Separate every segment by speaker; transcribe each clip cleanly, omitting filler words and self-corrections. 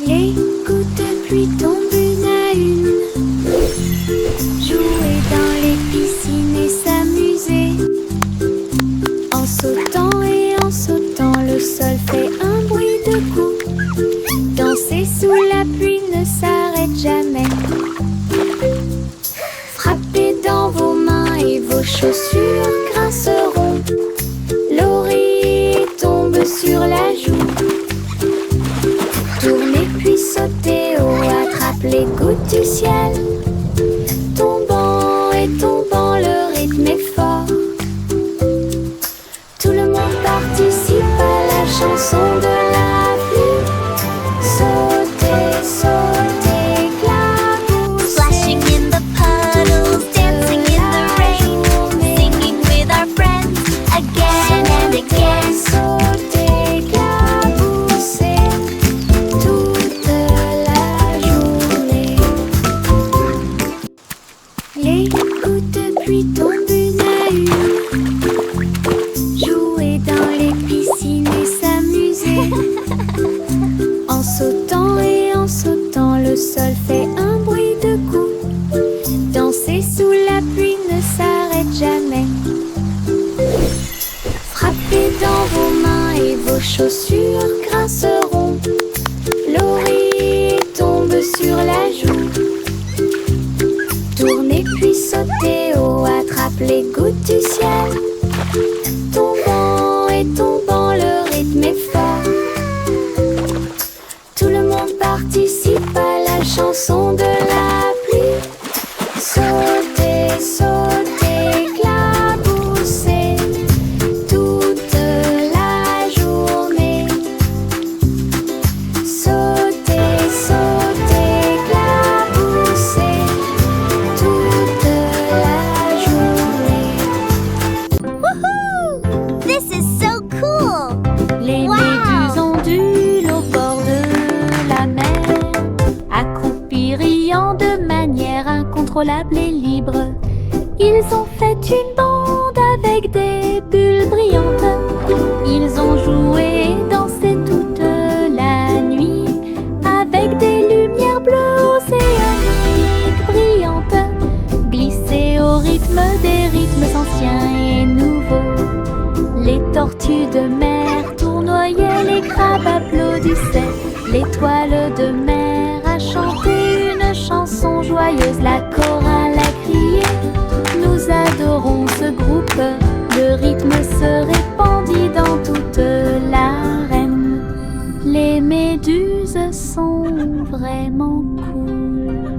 Speaker 1: Les gouttes de pluie tombent une à une. Jouer dans les piscines et s'amuser. En sautant et en sautant, le sol fait un bruit de coups. Danser sous la pluie ne s'arrête jamais. Frappez dans vos mains et vos chaussures grinceront. L'oreiller tombe sur la joue. Tournez puis sautez haut, attrape les gouttes du ciel. Tombant et tombant, le rythme est fort. Tout le monde participe à la chanson de la pluie. Sautez, sautez, éclaboussez.
Speaker 2: Splashing in the puddles, dancing in the rain, singing with our friends again and again.
Speaker 1: Sautez, éclaboussez toute la journée. Les gouttes de pluie tombent une à une. Jouer dans les piscines et s'amuser. En sautant et en sautant, le sol fait un bruit de coups. Danser sous la pluie ne s'arrête jamais. Frappez dans vos mains et vos chaussures grinceront. L'oreiller tombe sur la joue. Tournez puis sautez haut, attrape les gouttes du ciel. Tombant et tombant, le rythme est fort. Tout le monde participe à la chanson de la pluie. Sautez, sautez, éclaboussez toute la journée. Sautez, sautez, éclaboussez toute la journée.
Speaker 2: Woohoo! This is so cool!
Speaker 1: Les
Speaker 2: Wow!
Speaker 1: méduses ondulent au bord de la mer, accroupis riant de manière incontrôlable et libre. Ils ont fait une bande avec des bulles brillantes. Ils ont joué et dansé toute la nuit avec des lumières bleues océaniques brillantes, glissées au rythme des rythmes anciens et nouveaux. Les tortues de mer tournoyaient, les crabes applaudissaient. L'étoile de mer a chanté une chanson joyeuse, la chorale a crié. Nous adorons ce groupe, le rythme se répandit dans toute l'arène. Les méduses sont vraiment cool.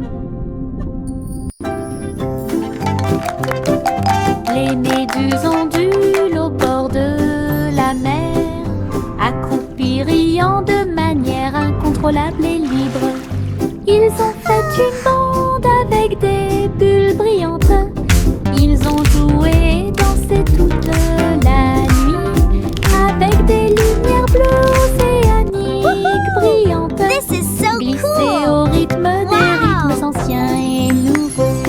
Speaker 1: Les méduses ondulent au bord de la mer, accroupis riant de manière incontrôlable et libre. Ils ont fait une bande avec des bulles brillantes. Ils ont joué et dansé toute la nuit avec des lumières bleues océaniques brillantes,
Speaker 2: This is so
Speaker 1: glissées
Speaker 2: cool!
Speaker 1: au rythme des
Speaker 2: Wow!
Speaker 1: rythmes anciens et nouveaux.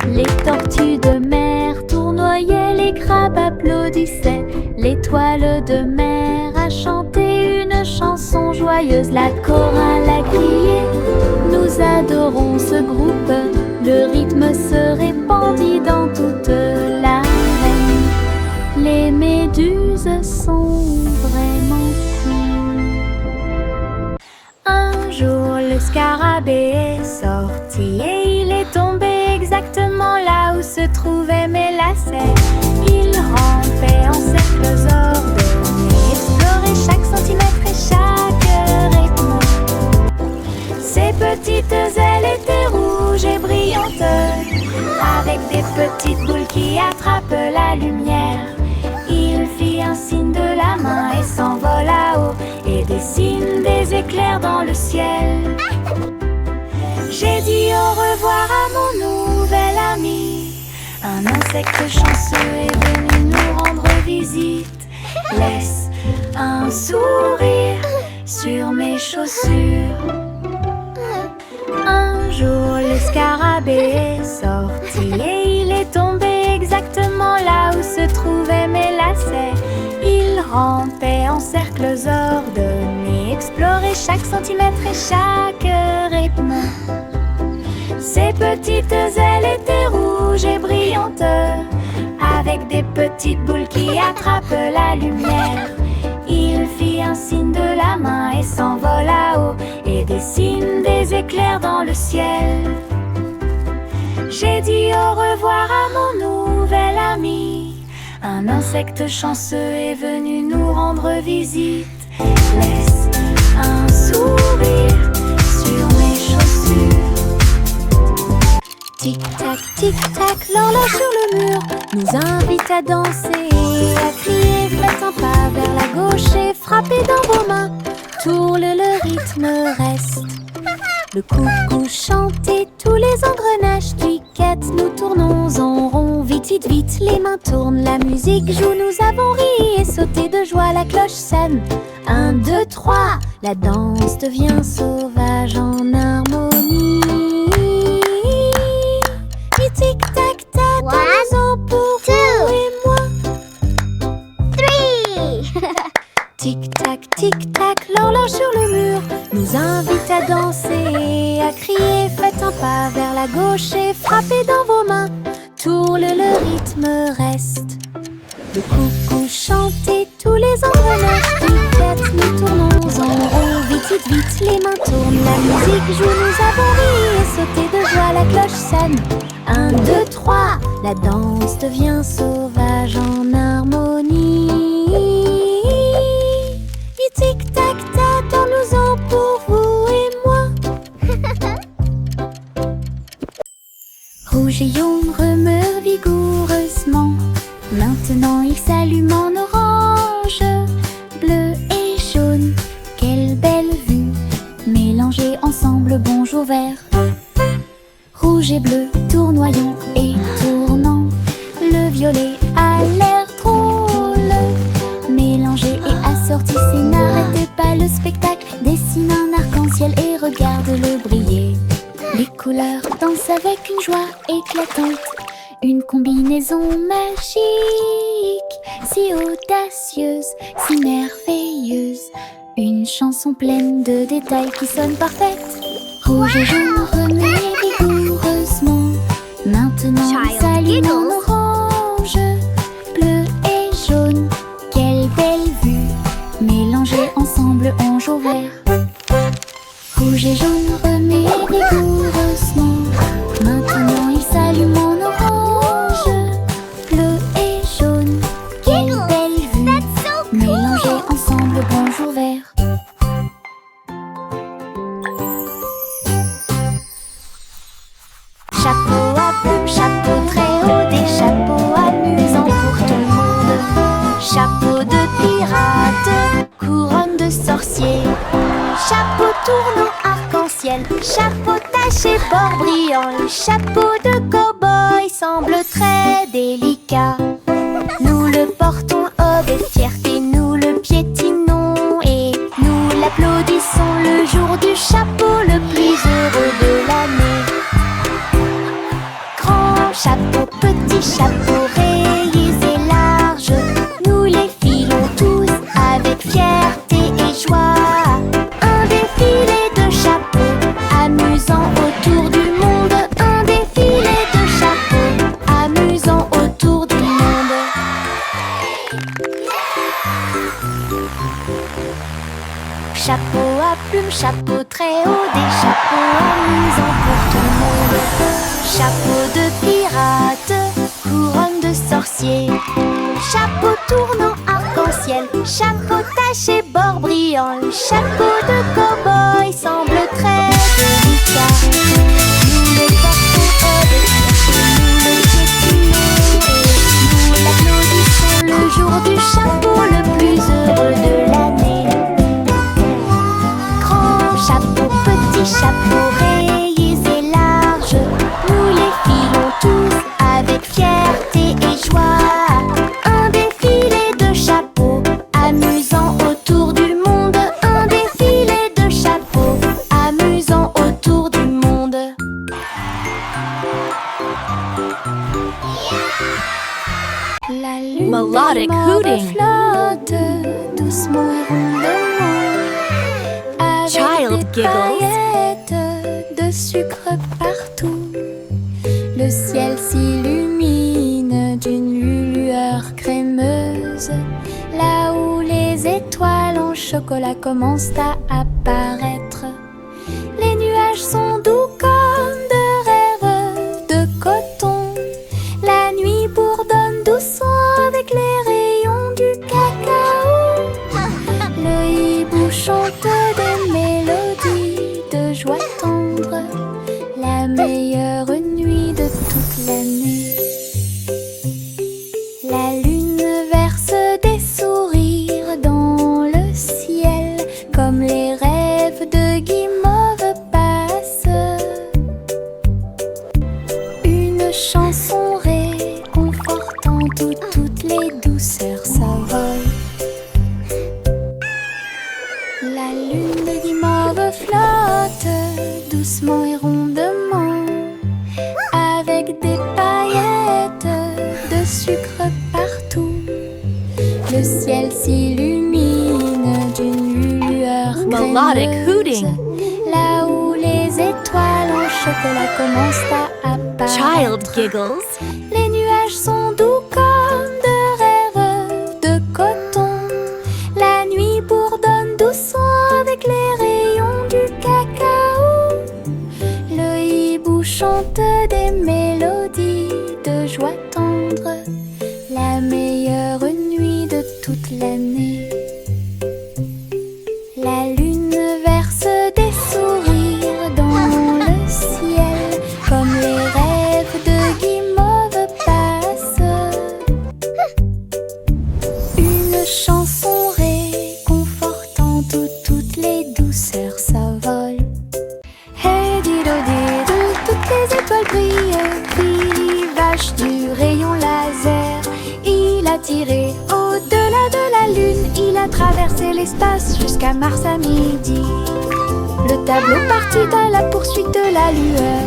Speaker 1: Les tortues de mer tournoyaient, les crabes applaudissaient. L'étoile de mer a chanté une chanson joyeuse, la chorale a crié. Nous adorons ce groupe, le rythme se répandit dans toute l'arène. Les méduses sont vraiment cool. Un jour, le scarabée est sorti et il est tombé exactement là où se trouvaient mes lacets. Il rampait en cercles ordonnés, explorait chaque centimètre et chaque rythme. Ses petites ailes étaient rouges et brillantes, avec des petites boules qui attrapent la lumière. Il fit un signe de la main et s'envola haut, et dessine des éclairs dans le ciel. J'ai dit au revoir à mon nouvel ami. Un insecte chanceux est venu nous rendre visite. Laisse un sourire sur mes chaussures. Un jour, le scarabée est sorti et il est tombé exactement là où se trouvaient mes lacets. Il rampait en cercles ordonnés, explorer chaque centimètre et chaque rythme. Ses petites ailes étaient rouges et brillantes, avec des petites boules qui attrapent la lumière. Il fit un signe de la main et s'envola haut et dessine des éclairs dans le ciel. J'ai dit au revoir à mon nouvel ami. Un insecte chanceux est venu nous rendre visite. Laisse un sourire sur mes chaussures. Tic-tac, l'horloge sur le mur nous invite à danser et à crier. Faites un pas vers la gauche et frappez dans vos mains. Tourne, le rythme reste. Le coucou chante et tous les engrenages cliquettent. Nous tournons en rond, vite, vite, vite. Les mains tournent, la musique joue. Nous avons ri et sauté de joie. La cloche sonne. 1, 2, 3. La danse devient sauvage en harmonie. Tic-tac-tac, dansons pour vous et moi.
Speaker 2: 3.
Speaker 1: Tic-tac, l'horloge sur le mur nous invite à danser et à crier. Faites un pas vers la gauche et frappez dans vos mains. Tourne, le rythme reste. Le coucou chante et tous les engrenages cliquettent. Nous tournons en rond, vite, vite, vite. Les mains tournent, la musique joue. Nous avons ri et sauté de joie. La cloche sonne. 1, 2, 3. La danse devient sauvage en harmonie. Tic-tac-tac, dansons pour vous et moi. Rouge et jaune remeurent vigoureusement. Maintenant il s'allume en orange. Bleu et jaune, quelle belle vue. Mélangés ensemble, bonjour vert. Rouge et bleu, tournoyant et tournant. Le violet a l'air drôle. Mélangé et assorti, c'est n'arrêtez pas le spectacle. Dessine un arc-en-ciel et regarde-le briller. Les couleurs dansent avec une joie éclatante. Une combinaison magique, si audacieuse, si merveilleuse. Une chanson pleine de détails qui sonne parfaite. Rouge et jaune remuent vigoureusement. Maintenant il s'allume en orange. Bleu et jaune, quelle belle vue. Mélangés ensemble, on joue vert. Rouge et jaune remuent vigoureusement. Maintenant il s'allume en orange. Bleu et jaune, quelle belle vue. Mélangés ensemble, bonjour vert. Chapeau à plumes, chapeau très haut, des chapeaux amusants pour tout le monde. Chapeau de pirate, couronne de sorcier. Chapeau tournant arc-en-ciel, chapeau taché bord brillant. Le chapeau de cow-boy semble très délicat. Nous le portons avec fierté, nous le piétinons et nous l'applaudissons le jour du chapeau le plus heureux de l'année. Grand chapeau, petit chapeau, rayés et larges, nous les filons tous avec fierté et joie. Un défilé de chapeaux, amusant autour du monde. Un défilé de chapeaux, amusant autour du monde. Chapeau à plumes, chapeau très haut, des chapeaux amusants pour tout le monde. Chapeau de pirate, couronne de sorcier. Chapeau tournant arc-en-ciel, chapeau taché bord brillant. Le chapeau de cow-boy semble très délicat. Nous le portons avec fierté, nous le piétinons et nous l'applaudissons le jour du chapeau le plus heureux de l'année. Grand chapeau, petit chapeau, rayés et larges, nous les filons tous avec fierté et joie. Un défilé de chapeaux, amusant autour du monde. Un défilé
Speaker 2: Giggles.
Speaker 1: paillettes de sucre partout. Le ciel s'illumine d'une lueur crémeuse. Là où les étoiles en chocolat commencent à apparaître. Les nuages sont doux comme de rêves de coton. La nuit bourdonne doucement avec les rayons du cacao. Le hibou chante des mélodies de joie tendre. La meilleure nuit de toute l'année. La lune verse des sourires dans le ciel, comme les rêves de guimauve passent. Une chanson réconfortante où toutes les douceurs s'envolent. La lune de guimauve flotte doucement et rondement, avec des paillettes de sucre partout. Le ciel s'illumine d'une lueur
Speaker 2: Melodic
Speaker 1: crémeuse.
Speaker 2: hooting.
Speaker 1: Là où les étoiles en chocolat commencent à apparaître.
Speaker 2: Child giggles.
Speaker 1: Les nuages sont doux comme de rêves de coton. La nuit bourdonne doucement avec les rayons du cacao. Le hibou chante des mélodies de joie tendre. La meilleure nuit de toute l'année. La lune verse des sourires dans le ciel, comme les rêves de guimauve passent. Une chanson réconfortante où toutes les douceurs s'envolent. Hey dido dido, toutes les étoiles brillent. Billy vache du rayon laser. Il a tiré au-delà de la lune. Il a traversé l'espace jusqu'à Mars à midi. Le tableau partit à la poursuite de la lueur.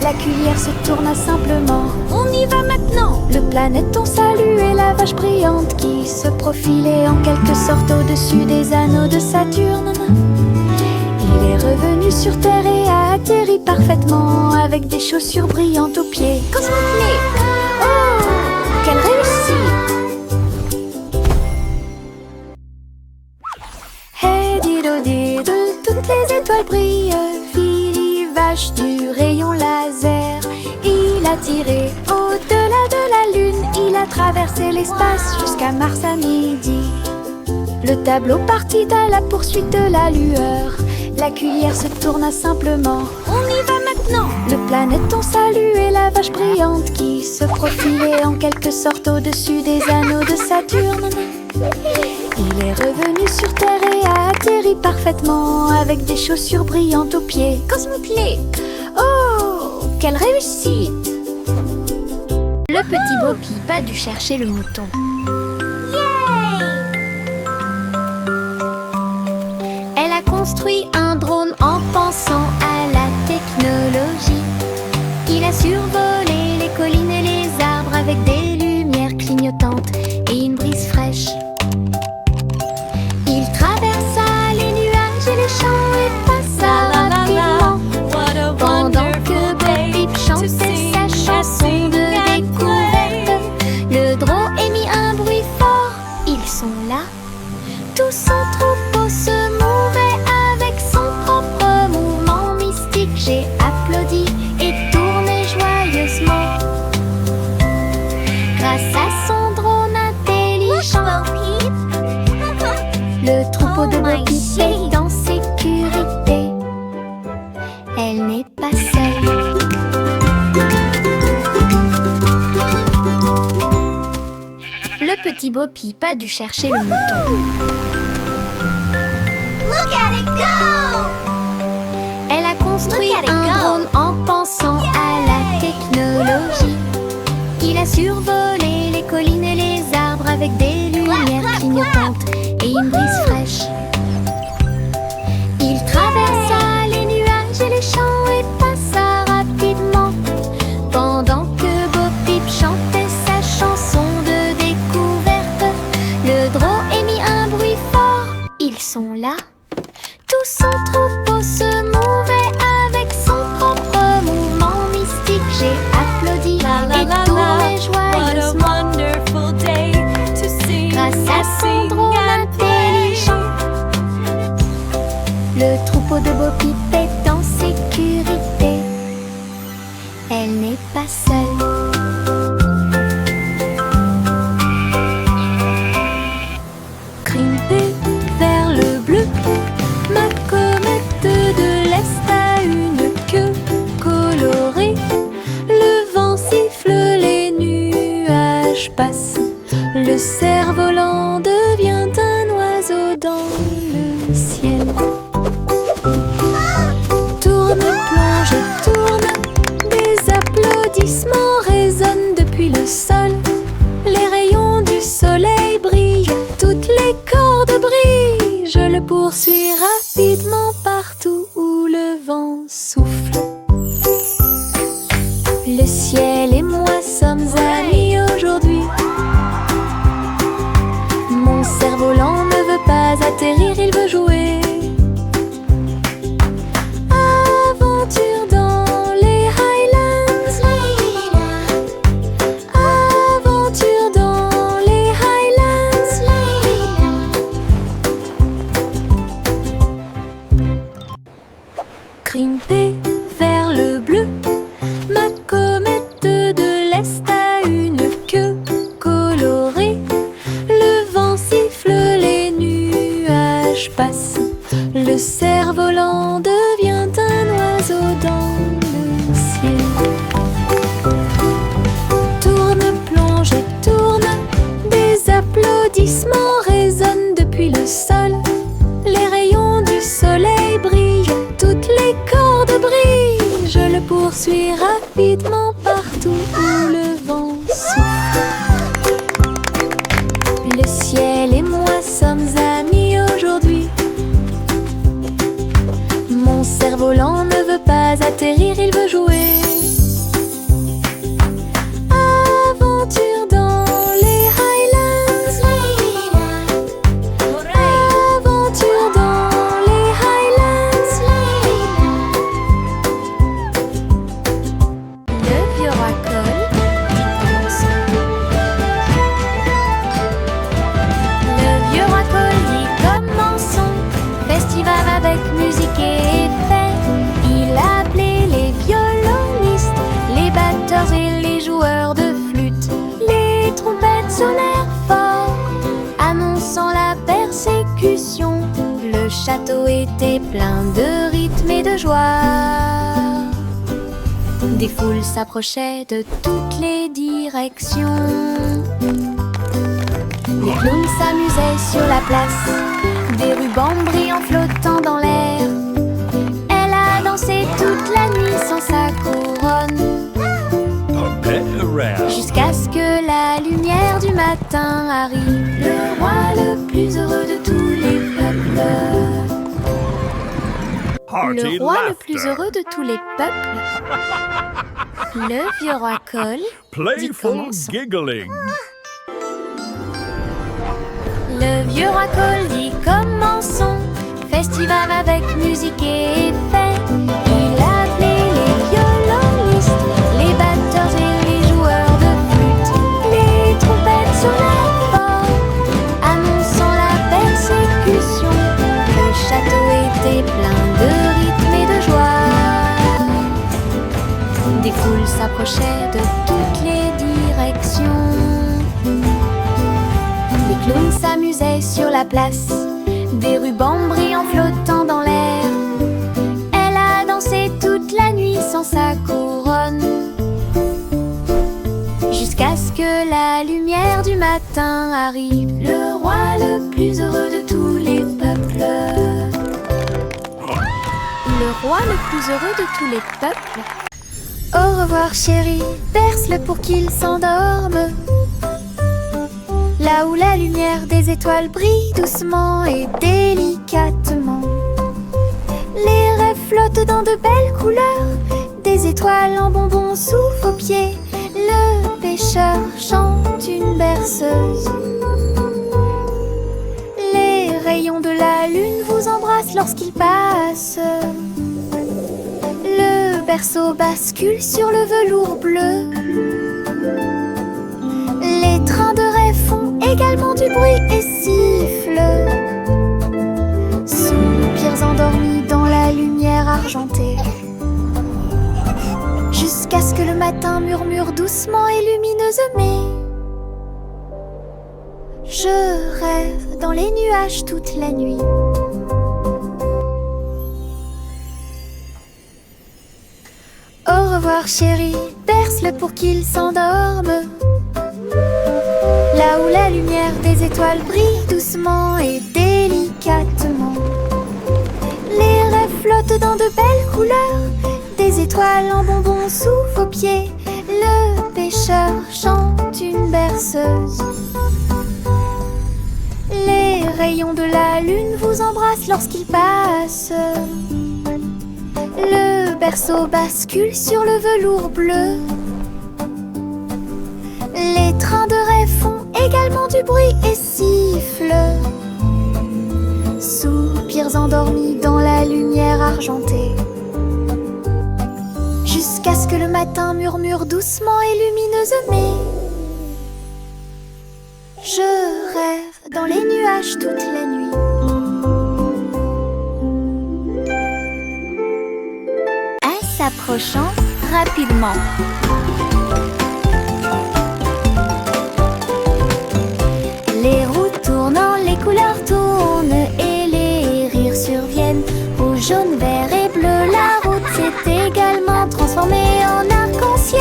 Speaker 1: La cuillère se tourna simplement. On y va maintenant. Le planéton saluait la vache brillante qui se profilait en quelque sorte au-dessus des anneaux de Saturne. Il est revenu sur Terre et a atterri parfaitement avec des chaussures brillantes aux pieds. Cosmoplay! Oh, quelle réussite! Hey dido dido, toutes les étoiles brillent. Billy vache du rayon laser. Il a tiré au-delà de la lune. Il a traversé l'espace jusqu'à Mars à midi. Le tableau partit à la poursuite de la lueur. La cuillère se tourna simplement. On y va maintenant. Le planéton saluait la vache brillante qui se profilait en quelque sorte au-dessus des anneaux de Saturne. Il est revenu sur Terre et a atterri parfaitement avec des chaussures brillantes aux pieds. Cosmoplay! Oh, quelle réussite! Le petit Bo Peep a dû chercher le mouton. Elle a construit un drone en pensant à la technologie. Il a survolé les collines et les arbres avec des lumières clignotantes et une brise fraîche. Il traversa les nuages et les champs et passa rapidement pendant que Bo Peep chantait sa chanson de découverte. Le drone émit un bruit fort. Ils sont là. Tout son troupeau se mouvait avec son propre mouvement mystique. J'ai applaudi et tourné joyeusement. Grâce à son drone intelligent, le troupeau de Bo Peep est en sécurité. Elle n'est pas seule. Le petit Bo Peep a dû chercher le mouton.
Speaker 2: Look at it go!
Speaker 1: Elle a construit
Speaker 2: Look at it
Speaker 1: un
Speaker 2: go.
Speaker 1: drone en pensant à la technologie. Il a survolé les collines et les arbres avec des lumières
Speaker 2: clap,
Speaker 1: clignotantes et une brise fraîche. Il traversa les nuages et les champs et passa rapidement pendant que Bo Peep chantait sa chanson de découverte. Le drone émit un bruit fort. Ils sont là. Tout son troupeau se souffle. Le ciel et moi sommes amis aujourd'hui. Mon cerf-volant ne veut pas atterrir, il veut jouer. Aventure dans les Highlands. Aventure dans les Highlands. Grimper vers le bleu, ma comète de l'Est a une queue colorée. Le vent siffle, les nuages passent. Le cerf-volant devient un oiseau dans le ciel. Tourne, plonge et tourne, des applaudissements résonnent depuis le sol. Les rayons du soleil brillent, toutes les cordes brillent. Je le poursuis rapidement partout où le vent souffle. Le ciel et moi sommes amis aujourd'hui. Mon cerf-volant ne veut pas atterrir, il veut jouer. Aventure dans les Highlands. Aventure dans les Highlands. Le vieux roi Cole dit commençons. Le vieux roi Cole dit commençons. Festival avec musique et effets. Il a appelé les violonistes, les batteurs et les joueurs de flûte. Les trompettes sonnèrent fort, annonçant la persécution. Le château était plein de rythme et de joie. Des foules s'approchaient de toutes les directions. Les clowns s'amusaient sur la place, des rubans brillants flottant dans l'air. Elle a dansé toute la nuit sans sa couronne, jusqu'à ce que la lumière du matin arrive. Le roi le plus heureux de tous les peuples. Le roi le plus heureux de tous les peuples. Le vieux roi Cole dit commençons.
Speaker 3: Giggling.
Speaker 1: Le vieux roi Cole dit commençons. Festival avec musique et effets. Il a appelé les violonistes, les batteurs et les joueurs de flûte. Les trompettes sonnèrent fort, annonçant la persécution. Le château était plein de rythme et de joie. Des foules s'approchaient de toutes les directions. Les clowns s'amusaient sur la place, des rubans brillants flottant dans l'air. Elle a dansé toute la nuit sans sa couronne, jusqu'à ce que la lumière du matin arrive. Le roi le plus heureux de tous les peuples. Le roi le plus heureux de tous les peuples. Au revoir chéri, berce-le pour qu'il s'endorme. Là où la lumière des étoiles brille doucement et délicatement. Les rêves flottent dans de belles couleurs, des étoiles en bonbons sous vos pieds. Le pêcheur chante une berceuse. Les rayons de la lune vous embrassent lorsqu'il passe. Le berceau bascule sur le velours bleu. Les trains de rêve font également du bruit et sifflent. Soupirs endormis dans la lumière argentée, jusqu'à ce que le matin murmure doucement et lumineusement. Je rêve dans les nuages toute la nuit. Au revoir chéri, berce-le pour qu'il s'endorme. Là où la lumière des étoiles brille doucement et délicatement. Les rêves flottent dans de belles couleurs, des étoiles en bonbons sous vos pieds. Le pêcheur chante une berceuse. Les rayons de la lune vous embrassent lorsqu'il passe. Le berceau bascule sur le velours bleu. Les trains de rêve font également du bruit et sifflent. Soupirs endormis dans la lumière argentée, jusqu'à ce que le matin murmure doucement et lumineuse. Mais je rêve dans les nuages toute la nuit. En s'approchant rapidement. Les roues tournant, les couleurs tournent et les rires surviennent. Rouge, jaune, vert et bleu, la route s'est également transformée en arc-en-ciel.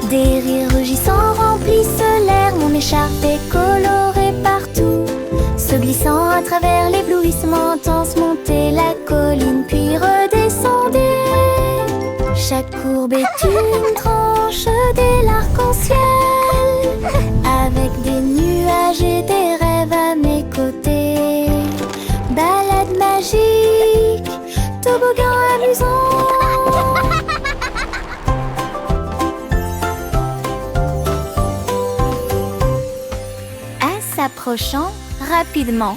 Speaker 1: Des rires rugissants remplissent l'air, mon écharpe est colorée partout. Se glissant à travers l'éblouissement intense, montez la colline puis redescendez. Chaque courbe est une tranche de l'arc-en-ciel, avec des nuages et des rêves à mes côtés. Balade magique, toboggan amusant. En s'approchant rapidement.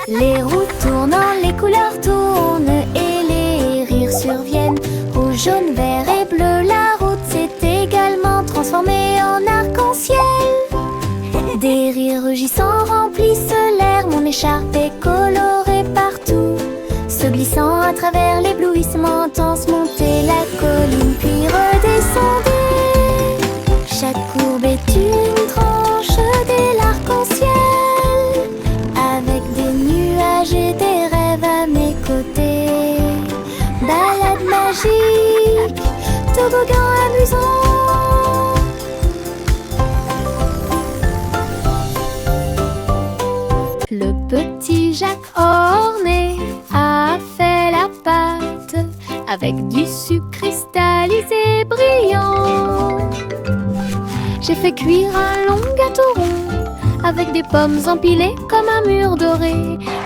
Speaker 1: Les roues tournant, les couleurs tournent et les rires surviennent. Rouge, jaune, vert et bleu, la route s'est également transformée en arc-en-ciel. Des rires rugissants remplissent l'air, mon écharpe est colorée partout. Se glissant à travers l'éblouissement intense, montez la colline puis redescendez. Chaque courbe est une tranche de l'arc-en-ciel, avec des nuages et des rêves à mes côtés. Balade magique, toboggan amusant. Le petit Jacques orné a fait la pâte avec du sucre cristallisé brillant. J'ai fait cuire un long gâteau rond avec des pommes empilées comme un mur doré.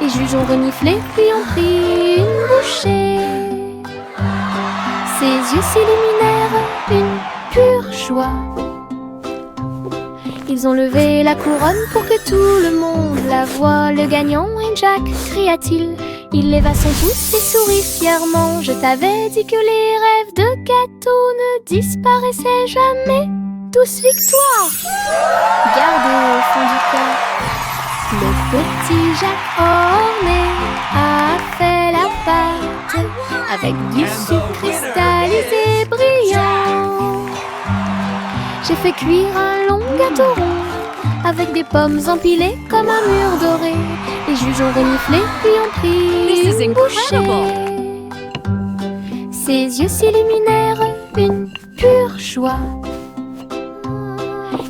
Speaker 1: Les juges ont reniflé puis ont pris une bouchée. Ses yeux s'illuminèrent une pure joie. Ils ont levé la couronne pour que tout le monde la voie. Le gagnant est Jack, cria-t-il. Il leva son pouce et sourit fièrement. Je t'avais dit que les rêves de gâteau ne disparaissaient jamais. Tous victoire! Gardez au fond du cœur. Le petit Jacques orné a fait la pâte avec du sucre cristallisé brillant. J'ai fait cuire un long gâteau rond avec des pommes empilées comme un mur doré. Les juges ont reniflé puis ont pris une bouchée. Ses yeux s'illuminèrent une pure joie.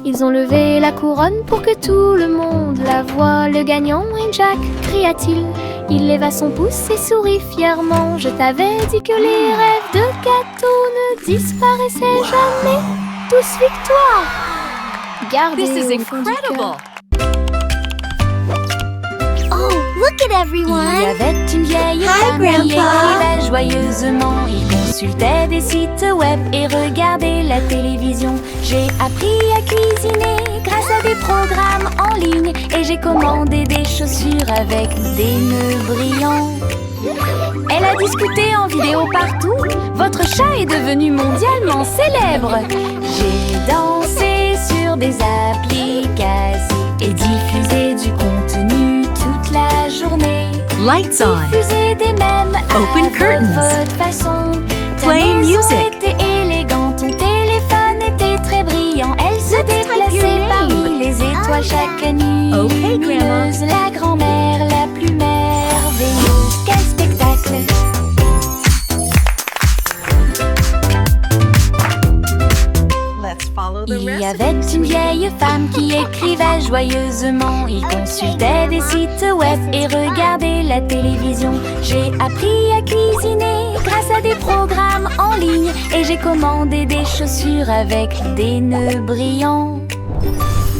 Speaker 1: Ils ont levé la couronne pour que tout le monde la voie. Le gagnant est Jack, cria-t-il. Il leva son pouce et sourit fièrement. Je t'avais dit que les rêves de gâteau ne disparaissaient jamais. Tous victoire! Gardez au fond du cœur.
Speaker 2: Oh, look at everyone!
Speaker 1: Il y avait une vieille femme qui écrivait joyeusement. Il consultait des sites web et regardait la télévision. J'ai appris à cuisiner grâce à des programmes en ligne. Et j'ai commandé des chaussures avec des nœuds brillants. Elle a discuté en vidéo partout. Votre chat est devenu mondialement célèbre. J'ai dansé sur des applications et diffusé du contenu toute la journée.
Speaker 3: Lights on.
Speaker 1: Diffuser des mèmes
Speaker 3: Open
Speaker 1: à
Speaker 3: curtains.
Speaker 1: votre façon. Ta
Speaker 3: Play
Speaker 1: maison
Speaker 3: music.
Speaker 1: était élégante, ton téléphone était très brillant. Elle se déplaçait parmi les étoiles chaque nuit.
Speaker 3: Okay, Grandma.
Speaker 1: Lumineuse, la grand-mère la plus merveilleuse. Quel spectacle!
Speaker 3: Let's follow the
Speaker 1: Il y
Speaker 3: recipe.
Speaker 1: avait une vieille femme qui écrivait joyeusement. Il consultait des sites web et regardait la télévision. J'ai appris à cuisiner grâce à des programmes en ligne. Et j'ai commandé des chaussures avec des nœuds brillants.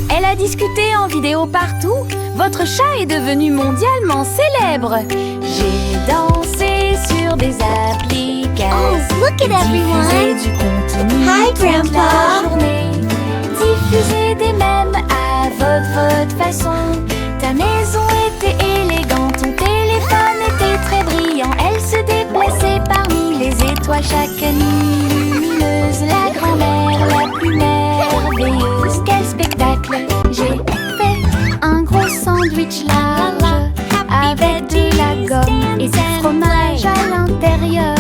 Speaker 1: Elle a discuté en vidéo partout. Votre chat est devenu mondialement célèbre. J'ai dansé sur des applications.
Speaker 2: Oh, look at everyone.
Speaker 1: Diffusé du contenu
Speaker 2: Hi,
Speaker 1: toute
Speaker 2: Grandpa.
Speaker 1: la journée. Diffuser des mèmes à votre façon. Ta maison était élégante, ton téléphone était très brillant. Elle se déplaçait parmi les étoiles chaque nuit lumineuse. La grand-mère la plus merveilleuse. Quel spectacle! J'ai fait un gros sandwich large avec de la gomme et du fromage à l'intérieur.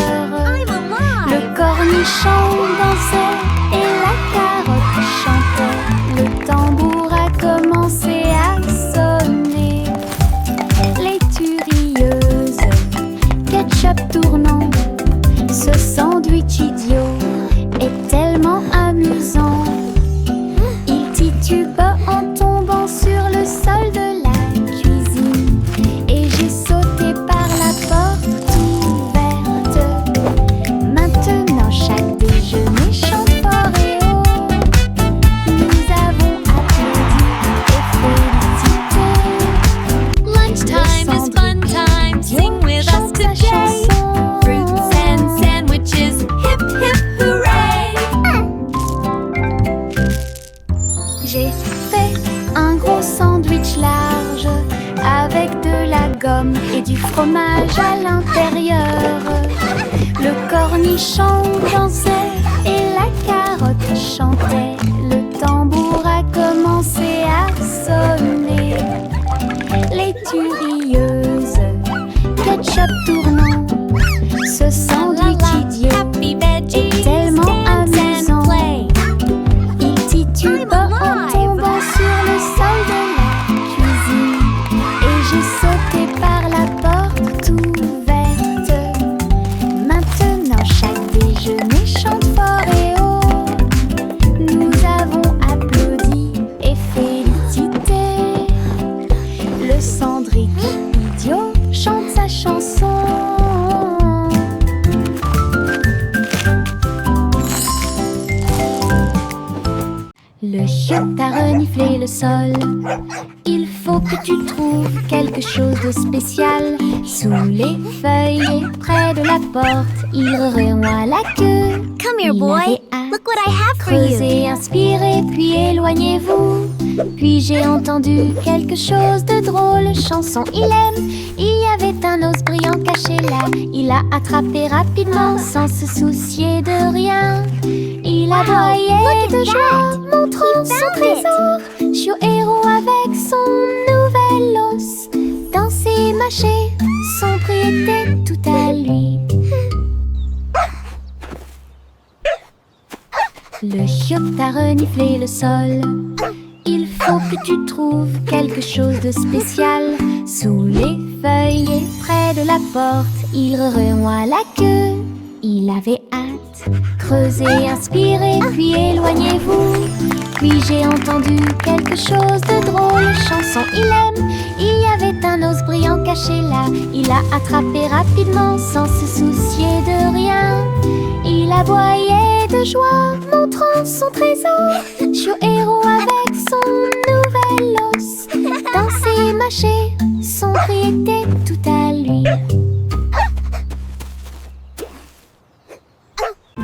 Speaker 1: Le cornichon dansait et la carotte chantait. Le tambour a commencé à sonner. Laitue rieuse, ketchup tournant. Ce sandwich idiot est tellement amusant. Il titube en tombant sur le sol de la cuisine. Et j'ai sauté par la porte ouverte. Maintenant chaque déjeuner chante fort et haut. Nous avons applaudi et félicité.
Speaker 2: Lunchtime is fun time. Sing with us
Speaker 1: Chante sa
Speaker 2: today.
Speaker 1: chanson.
Speaker 2: Fruits and sandwiches. Hip, hip, hooray.
Speaker 1: J'ai fait un gros sandwich large avec de la gomme et du fromage à l'intérieur. Le cornichon dansait et la carotte chantait. Le tambour a commencé à sonner. Laitue rieuse, ketchup tournant. Ce sandwich idiot
Speaker 2: Happy veggies.
Speaker 1: est tellement
Speaker 2: Dance and
Speaker 1: amusant.
Speaker 2: play.
Speaker 1: Il titube en tombant sur le sol de la cuisine. Et j'ai sauté par la porte ouverte. Maintenant chaque déjeuner chante fort et haut. Nous avons applaudi et félicité. Le cendrier idiot chante sa chanson. Le chiotte a reniflé le sol. Il faut que tu trouves quelque chose de spécial. Sous les feuilles et près de la porte, il remuait la queue.
Speaker 2: Come here,
Speaker 1: Il
Speaker 2: boy.
Speaker 1: avait hâte.
Speaker 2: Look what I have for you.
Speaker 1: Creusez, inspirez, puis éloignez-vous. Puis j'ai entendu quelque chose de drôle. Chanson, il aime. Il y avait un os brillant caché là. Il l'a attrapé rapidement sans se soucier de rien. Il aboyait de joie, montrant son trésor. Chiot héros avec son nouvel os. Danser, mâcher, son prix était tout à lui. Le chiotte a reniflé le sol. Il faut que tu trouves quelque chose de spécial. Sous les feuilles et près de la porte, il remuait la queue. Il avait hâte. Creusez, inspirez, puis éloignez-vous. Puis j'ai entendu quelque chose de drôle. Chanson, il aime. Il y avait un os brillant caché là. Il l'a attrapé rapidement sans se soucier de rien. Il aboyait de joie, montrant son trésor. Chiot héros avec son nouvel os. Danser, mâcher, son prix était tout à lui.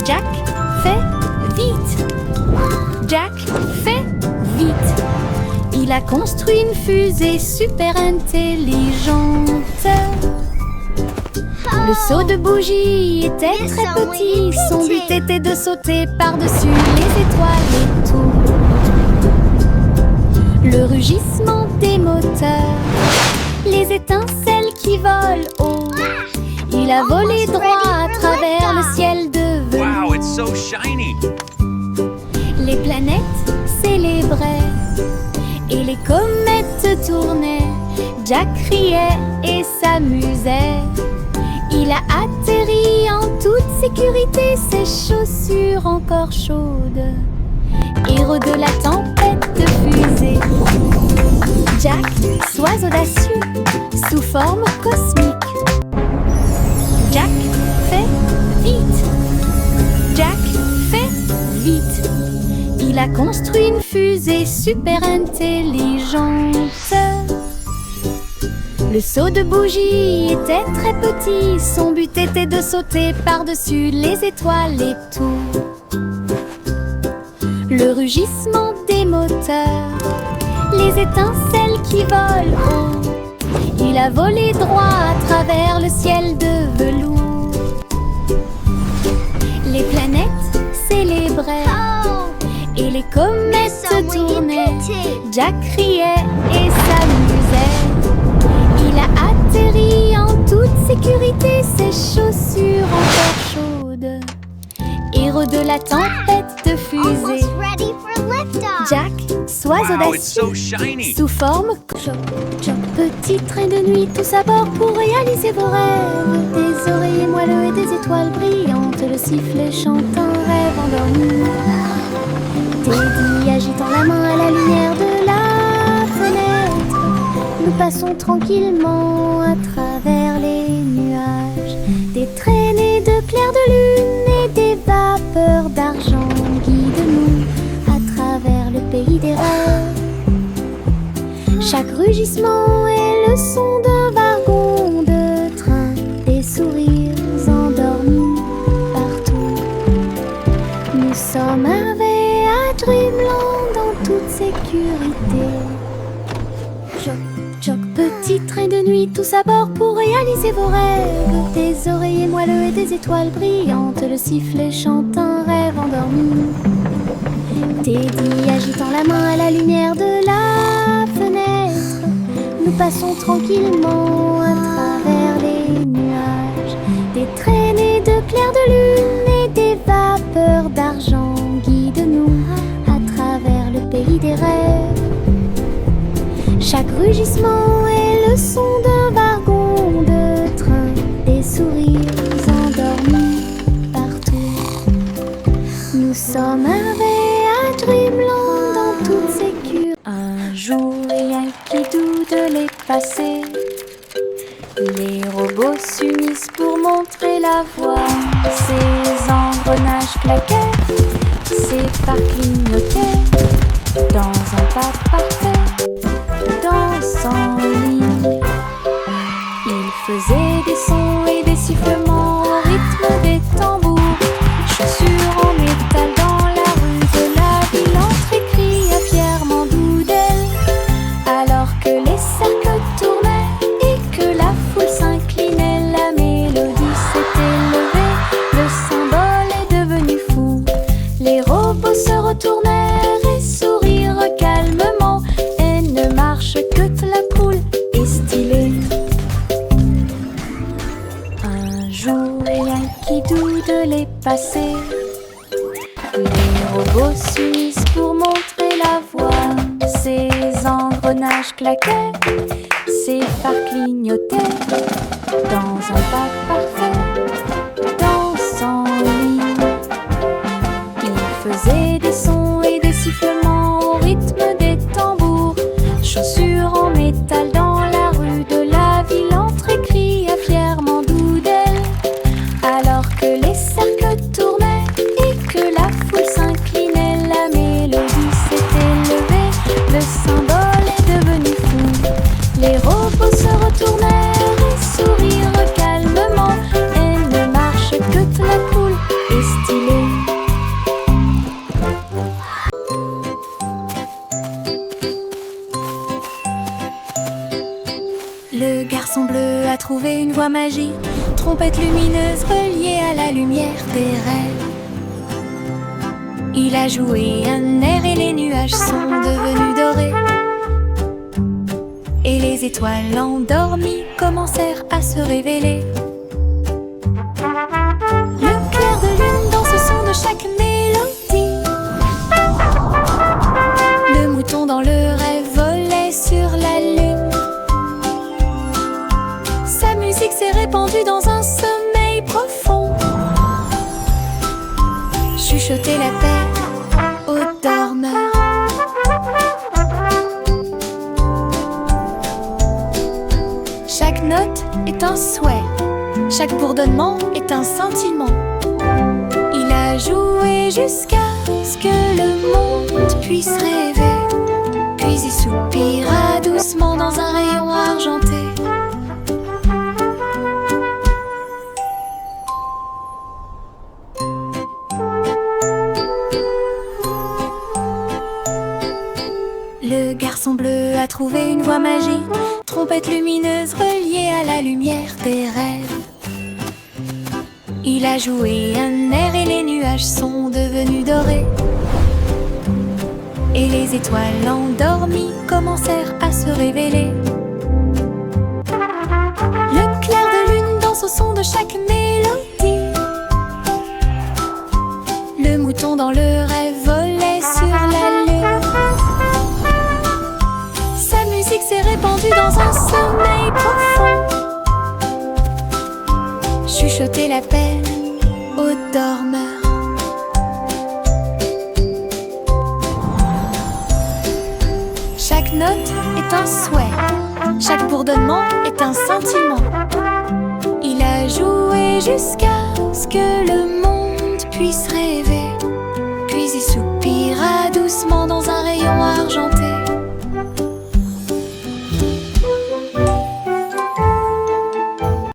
Speaker 1: Jack fait vite. Jack fait vite. Il a construit une fusée super intelligente. Le seau de bougie était très petit. Son but était de sauter par-dessus les étoiles et tout. Le rugissement des moteurs, les étincelles qui volent haut. Il a volé droit à travers le ciel de velours.
Speaker 4: Wow, it's so shiny.
Speaker 1: Les planètes célébraient et les comètes tournaient. Jack riait et s'amusait. Il a atterri en toute sécurité, ses chaussures encore chaudes. Héros de la tempête de fusée. Jack, sois audacieux, sous forme cosmique. Jack fait vite. Jack fait vite. Il a construit une fusée super intelligente. Le seau de bougie était très petit, son but était de sauter par-dessus les étoiles et tout. Le rugissement des moteurs, les étincelles qui volent haut, il a volé droit à travers le ciel de velours. Les planètes célébraient et les comètes tournaient. Jack riait et s'amusait. Il a atterri en toute sécurité, ses chaussures encore chaudes. Héros de la tempête de fusée,
Speaker 2: Almost ready for liftoff.
Speaker 1: Jack, sois
Speaker 4: Wow, it's so
Speaker 1: audacieux.
Speaker 4: shiny.
Speaker 1: Sous forme choc, choc, petit train de nuit, tous à bord pour réaliser vos rêves. Des oreillers moelleux et des étoiles brillantes, le sifflet chante un rêve endormi. Teddy agitant la main à la lumière de la fenêtre, nous passons tranquillement à travers les nuages. Des traînées de clairs de lune et des vapeurs d'argent guident-nous à travers le pays des rêves. Chaque rugissement est le son d'un wagon de train, des sourires endormis partout. Nous sommes arrivés à Dreamland en toute sécurité. Choc, choc, petit train de nuit, tous à bord pour réaliser vos rêves. Des oreillers moelleux et des étoiles brillantes, le sifflet chante un rêve endormi. Teddy agitant la main à la lumière de la fenêtre, nous passons tranquillement à travers les nuages. Des traînées de clairs de lune et des vapeurs d'argent guident-nous à travers le pays des rêves. Chaque rugissement est le son d'un wagon de train, des sourires endormis partout. Nous sommes arrivés à Dreamland en toute sécurité. Un jour, rien qui doute de les passer. Les robots s'unissent pour montrer la voie. Ces engrenages claquaient, ces phares clignotaient dans un pas parfait, dans en ligne. Ils faisaient des sons et des sifflements au rythme des tambours. Chaussures en métal dans la rue de la ville, entrée cria fièrement d'Oudel. Alors que les cercles tournaient et que la foule s'inclinait, la mélodie s'était levée, le symbole est devenu fou. Les robots se retournèrent et sourirent calmement, et ne marche que la cool et stylée. Un jour, rien qui doute de les passer. Les robots s'unissent pour montrer la voie. Ces engrenages claquaient, ces phares clignotaient dans un pas parfait, dans en ligne. Ils faisaient des sons et des sifflements au rythme des tambours. Chaussures en métal dans la rue de la ville, entrée cria fièrement d'Oudel. Alors que les cercles tournaient et que la foule s'inclinait, la mélodie s'était levée, le symbole est devenu fou. Les robots se retournèrent et sourirent calmement, et ne marche que la cool et stylée. Le garçon bleu a trouvé une voie magique, trompette lumineuse reliée à la lumière des rêves. Il a joué un air et les nuages sont devenus dorés. Et les étoiles endormies commencèrent à se révéler. Le clair de lune dans ce son de chaque mélodie. Le mouton dans le rêve volait sur la lune. Sa musique s'est répandue dans un sommeil profond. Chuchoter la paix aux dormeurs. Chaque note est un souhait, chaque bourdonnement est un sentiment. Il a a joué jusqu'à ce que le monde puisse rêver. Puis il soupira doucement dans un rayon argenté. Le garçon bleu a trouvé une voie magique, trompette lumineuse reliée à la lumière des rêves. Il a joué un air et les nuages sont devenus dorés. Et les étoiles endormies commencèrent à se révéler. Le clair de lune danse au son de chaque mélodie. Le mouton dans le rêve volait sur la lune. Sa musique s'est répandue dans un sommeil profond. Chuchoter la peine aux dormeurs. Chaque note est un souhait, chaque bourdonnement est un sentiment. Il a joué jusqu'à ce que le monde puisse rêver. Puis il soupira doucement dans un rayon argenté.